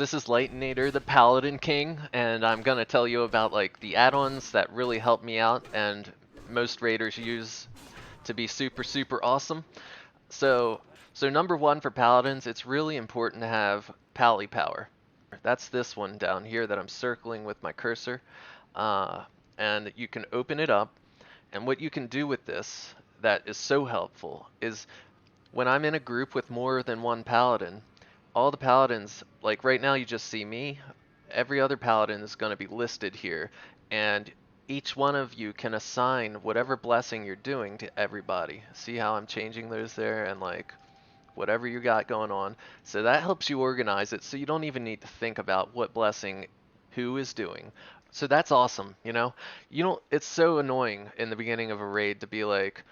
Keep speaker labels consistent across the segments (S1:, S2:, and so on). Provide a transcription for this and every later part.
S1: This is Lightnator, the Paladin King, and I'm gonna tell you about like the add-ons that really help me out and most raiders use to be super awesome. So, so number one for Paladins, it's really important to have Pally Power. That's this one down here that I'm circling with my cursor, uh, and you can open it up. And what you can do with this that is so helpful is when I'm in a group with more than one paladin, all the paladins, like right now you just see me, every other paladin is going to be listed here, and each one of you can assign whatever blessing you're doing to everybody. See how I'm changing those there and like whatever you got going on. So that helps you organize it so you don't even need to think about what blessing who is doing. So that's awesome, you know? You don't it's so annoying in the beginning of a raid to be like,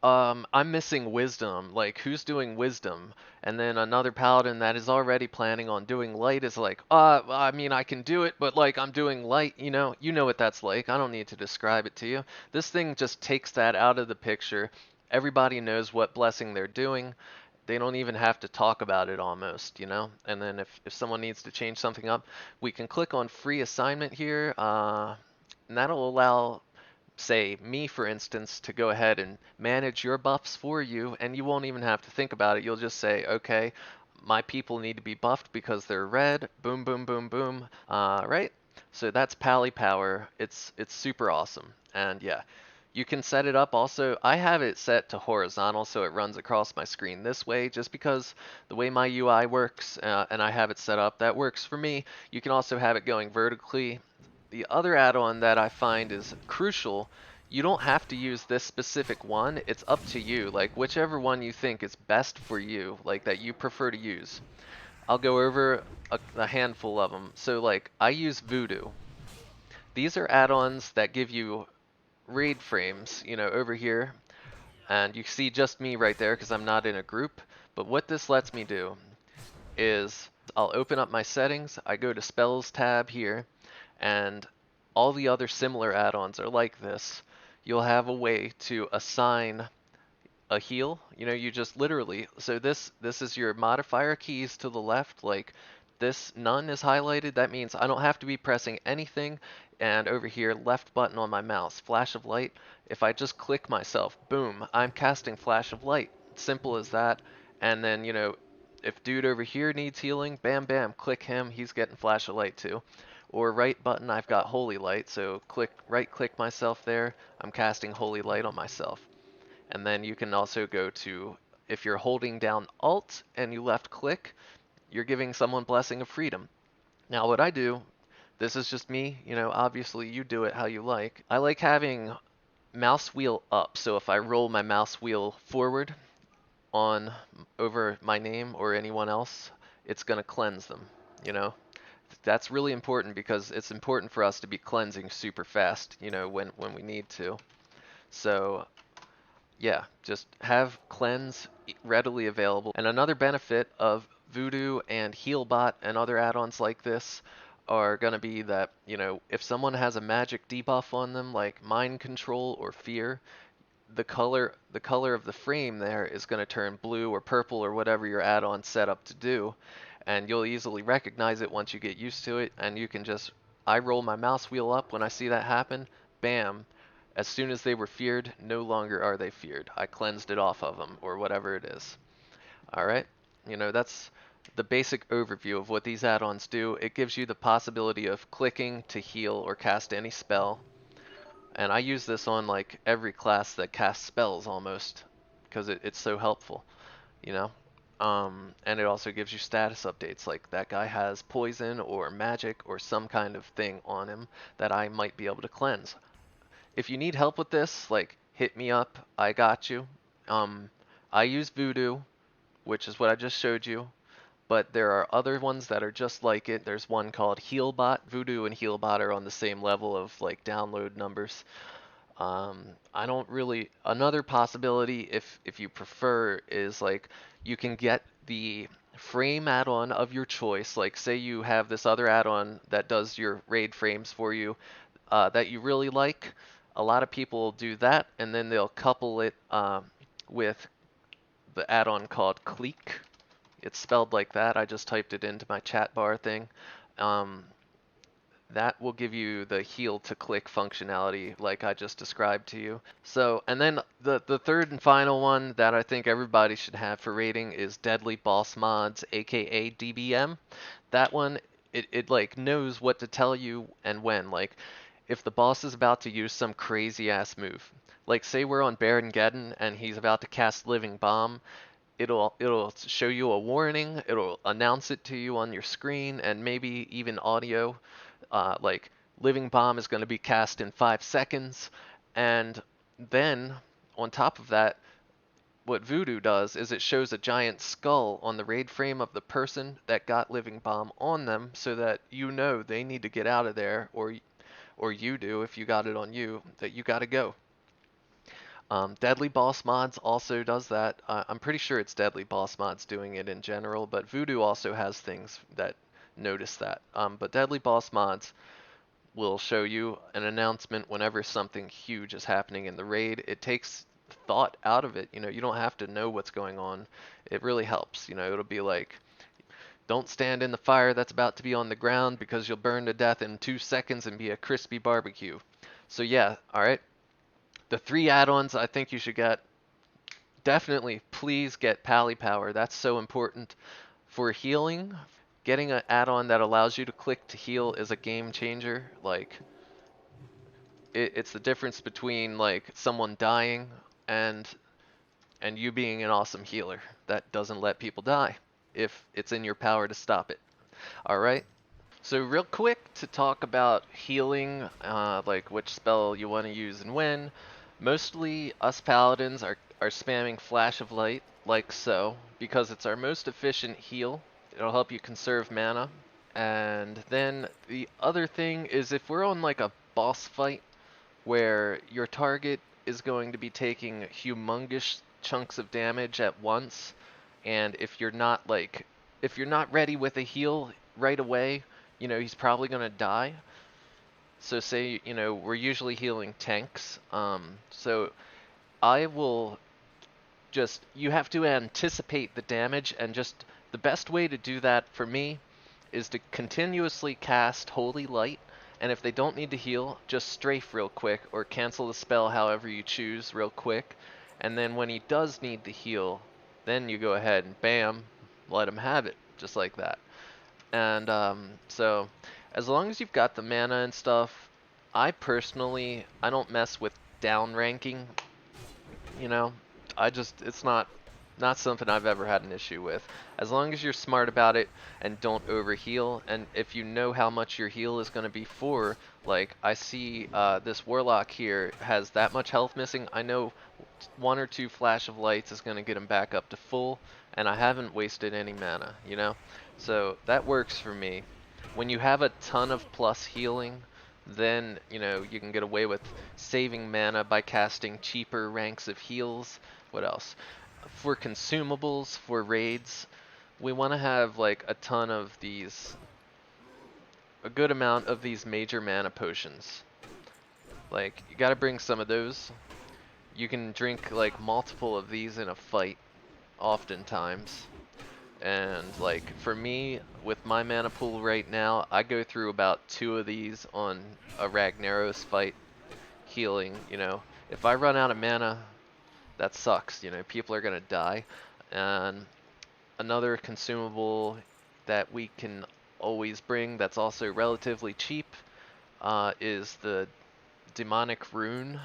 S1: I'm missing wisdom. Like, who's doing wisdom? And then another paladin that is already planning on doing light is like, I mean, I can do it, but like, I'm doing light, you know what that's like. I don't need to describe it to you. This thing just takes that out of the picture. Everybody knows what blessing they're doing. They don't even have to talk about it almost, you know? And then if someone needs to change something up, we can click on free assignment here, and that'll allow say me for instance to go ahead and manage your buffs for you, and you won't even have to think about it. You'll just say, okay, my people need to be buffed because they're red, boom boom, right? So that's Pally Power. It's super awesome. And yeah, you can set it up also. I have it set to horizontal so it runs across my screen this way just because the way my UI works, and I have it set up, that works for me. You can also have it going vertically. The other add-on that I find is crucial, you don't have to use this specific one. It's up to you, like whichever one you think is best for you, like that you prefer to use. I'll go over a handful of them. So like I use Voodoo. These are add-ons that give you raid frames, over here. And you see just me right there because I'm not in a group. But what this lets me do is I'll open up my settings, I go to spells tab here, and all the other similar add-ons are like this. You'll have a way to assign a heal. You just literally, so this is your modifier keys to the left, like this none is highlighted. That means I don't have to be pressing anything. And over here, left button on my mouse, flash of light. If I just click myself, boom, I'm casting flash of light. Simple as that. And then, if dude over here needs healing, bam, bam, click him, he's getting flash of light too. Or right button, I've got holy light, so right click myself there, I'm casting holy light on myself. And then you can also go to, if you're holding down Alt and you left click, you're giving someone Blessing of Freedom. Now what I do, this is just me, obviously you do it how you like. I like having mouse wheel up, so if I roll my mouse wheel forward on over my name or anyone else, it's going to cleanse them, you know? That's really important because it's important for us to be cleansing super fast, when we need to. So yeah, just have cleanse readily available. And another benefit of Voodoo and Healbot and other add-ons like this are going to be that, if someone has a magic debuff on them like mind control or fear, the color of the frame there is going to turn blue or purple or whatever your add-on set up to do, and you'll easily recognize it once you get used to it. And you can just, I roll my mouse wheel up when I see that happen, bam, as soon as they were feared, no longer are they feared. I cleansed it off of them, or whatever it is. Alright, that's the basic overview of what these add-ons do. It gives you the possibility of clicking to heal or cast any spell. And I use this on like every class that casts spells almost, because it's so helpful, you know? And it also gives you status updates, like that guy has poison or magic or some kind of thing on him that I might be able to cleanse. If you need help with this, like hit me up, I got you. I use Voodoo, which is what I just showed you, but there are other ones that are just like it. There's one called Healbot. Voodoo and Healbot are on the same level of like download numbers. I don't really. Another possibility, if you prefer, is like you can get the frame add-on of your choice. Like say you have this other add-on that does your raid frames for you, that you really like. A lot of people do that, and then they'll couple it with the add-on called Clique. It's spelled like that. I just typed it into my chat bar thing. Um, that will give you the heal to click functionality like I just described to you. So, and then the third and final one that I think everybody should have for rating is Deadly Boss Mods, aka DBM. That one, it like knows what to tell you and when. Like, if the boss is about to use some crazy ass move, like say we're on Baron Geddon and he's about to cast Living Bomb, it'll show you a warning, it'll announce it to you on your screen, and maybe even audio, like Living Bomb is going to be cast in 5 seconds. And then on top of that, what Voodoo does is it shows a giant skull on the raid frame of the person that got Living Bomb on them, so that you know they need to get out of there, or you do if you got it on you, that you got to go. Deadly Boss Mods also does that. I'm pretty sure it's Deadly Boss Mods doing it in general, but Voodoo also has things that notice that. But Deadly Boss Mods will show you an announcement whenever something huge is happening in the raid. It takes thought out of it. You know, you don't have to know what's going on. It really helps. You know, it'll be like, don't stand in the fire that's about to be on the ground because you'll burn to death in 2 seconds and be a crispy barbecue. So yeah, all right. The 3 add-ons I think you should get. Definitely, please get Pally Power. That's so important for healing. Getting an add-on that allows you to click to heal is a game changer. Like, it's the difference between like someone dying and you being an awesome healer that doesn't let people die if it's in your power to stop it. All right. So real quick to talk about healing, like which spell you want to use and when. Mostly us paladins are spamming Flash of Light like so because it's our most efficient heal. It'll help you conserve mana. And then the other thing is if we're on like a boss fight where your target is going to be taking humongous chunks of damage at once, and if you're not ready with a heal right away, you know, he's probably going to die. So say, you know, we're usually healing tanks. So I will just, you have to anticipate the damage, and just the best way to do that for me is to continuously cast Holy Light, and if they don't need to heal, just strafe real quick, or cancel the spell however you choose real quick, and then when he does need to heal, then you go ahead and bam, let him have it, just like that. And so as long as you've got the mana and stuff, I don't mess with down ranking, you know. It's not something I've ever had an issue with. As long as you're smart about it and don't overheal, and if you know how much your heal is going to be for, like I see this warlock here has that much health missing, I know 1 or 2 flash of lights is going to get him back up to full, and I haven't wasted any mana, you know? So that works for me. When you have a ton of plus healing, then, you know, you can get away with saving mana by casting cheaper ranks of heals. What else? For consumables, for raids, we want to have like a good amount of these major mana potions. Like, you gotta bring some of those. You can drink like multiple of these in a fight, oftentimes. And like for me, with my mana pool right now, I go through about 2 of these on a Ragnaros fight, healing, you know. If I run out of mana, that sucks, you know, people are gonna die. And another consumable that we can always bring that's also relatively cheap is the demonic rune.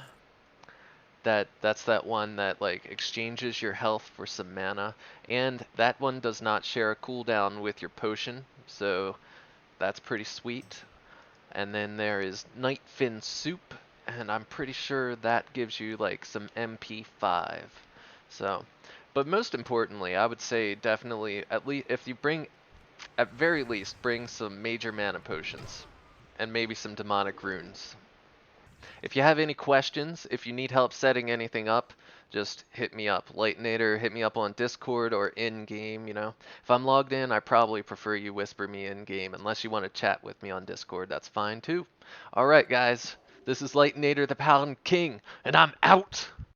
S1: That's that one that like exchanges your health for some mana, and that one does not share a cooldown with your potion, so that's pretty sweet. And then there is Nightfin Soup, and I'm pretty sure that gives you like some MP5. So, but most importantly, I would say definitely, at least if you bring, at very least, bring some major mana potions and maybe some demonic runes. If you have any questions, if you need help setting anything up, just hit me up. Lightnator, hit me up on Discord or in-game, you know. If I'm logged in, I probably prefer you whisper me in-game. Unless you want to chat with me on Discord, that's fine too. Alright guys, this is Lightnator the Paladin King, and I'm out!